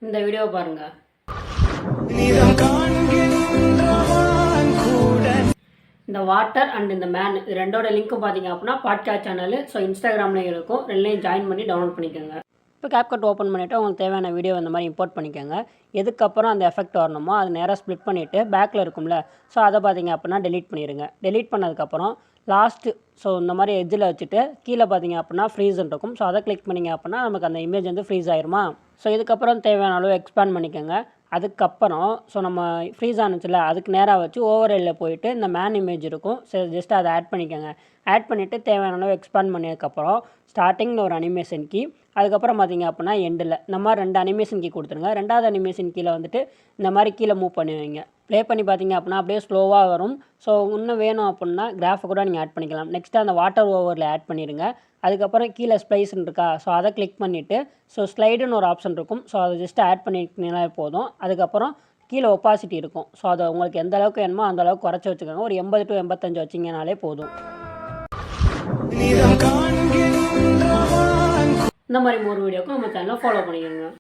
இந்த வீடியோ பாருங்க. இந்த வாட்டர் அண்ட் இந்த மேன் இது ரெண்டோட லிங்க்கும் பார்த்தீங்க அப்படின்னா பாட்காஸ்ட் சேனல். ஸோ இன்ஸ்டாகிராம்லேயும் இருக்கும், ரெண்டுலையும் ஜாயின் பண்ணி டவுன்லோட் பண்ணிக்கோங்க. இப்போ கேப்கட் ஓப்பன் பண்ணிவிட்டு உங்களுக்கு தேவையான வீடியோ இந்த மாதிரி இம்போர்ட் பண்ணிக்கோங்க. எதுக்கப்புறம் அந்த எஃபெக்ட் வரணுமோ அது நேராக ஸ்ப்ளிட் பண்ணிவிட்டு பேக்கில் இருக்கும்ல, ஸோ அதை பார்த்தீங்க அப்படின்னா டெலீட் பண்ணிடுங்க. டெலீட் பண்ணதுக்கப்புறம் லாஸ்ட்டு ஸோ இந்த மாதிரி எட்ஜில் வச்சுட்டு கீழே பார்த்தீங்க அப்படின்னா ஃப்ரீஸ்ன்னு இருக்கும். ஸோ அதை கிளிக் பண்ணிங்க அப்படின்னா நமக்கு அந்த இமேஜ் வந்து ஃப்ரீஸ் ஆயிருமா. ஸோ இதுக்கப்புறம் தேவையான அளவு எக்ஸ்பேண்ட் பண்ணிக்கோங்க. அதுக்கப்புறம் ஸோ நம்ம ஃப்ரீஸ் ஆனிச்சுல அதுக்கு நேராக வச்சு ஓவர்ஹெல்லில் போயிட்டு இந்த மேன் இமேஜ் இருக்கும். ஸோ ஜஸ்ட் அதை ஆட் பண்ணிக்கோங்க. ஆட் பண்ணிவிட்டு தேவையான அளவு எக்ஸ்பேண்ட் பண்ணதுக்கப்புறம் ஸ்டார்டிங்கில் ஒரு அனிமேஷன் கீ, அதுக்கப்புறம் பார்த்தீங்க அப்படின்னா எண்டில் இந்த மாதிரி 2 அனிமேஷன் கீ கொடுத்துருங்க. 2வது அனிமேஷன் கீழே வந்துட்டு இந்த மாதிரி கீழே மூவ் பண்ணுவீங்க. ப்ளே பண்ணி பார்த்தீங்க அப்படின்னா அப்படியே ஸ்லோவாக வரும். ஸோ இன்னும் வேணும் அப்படின்னா கிராஃபை கூட நீங்கள் ஆட் பண்ணிக்கலாம். நெக்ஸ்ட்டு அந்த வாட்டர் ஓவரில் ஆட் பண்ணிடுங்க. அதுக்கப்புறம் கீழே ஸ்ப்ளைஸ்ன்னு இருக்கா, ஸோ அதை கிளிக் பண்ணிவிட்டு ஸோ ஸ்லைடுன்னு ஒரு ஆப்ஷன் இருக்கும். ஸோ அதை ஜஸ்ட் ஆட் பண்ணிக்கிட்டீங்கன்னா போதும். அதுக்கப்புறம் கீழே ஒப்பாசிட்டி இருக்கும். ஸோ அதை உங்களுக்கு எந்த அளவுக்கு வேணுமோ அந்த அளவுக்கு குறைச்சி வச்சுக்கோங்க. ஒரு 80 to 85 வச்சிங்கனாலே போதும். இந்த மாதிரி ஒரு வீடியோக்கு நம்ம சேனலை ஃபாலோ பண்ணிக்கோங்க.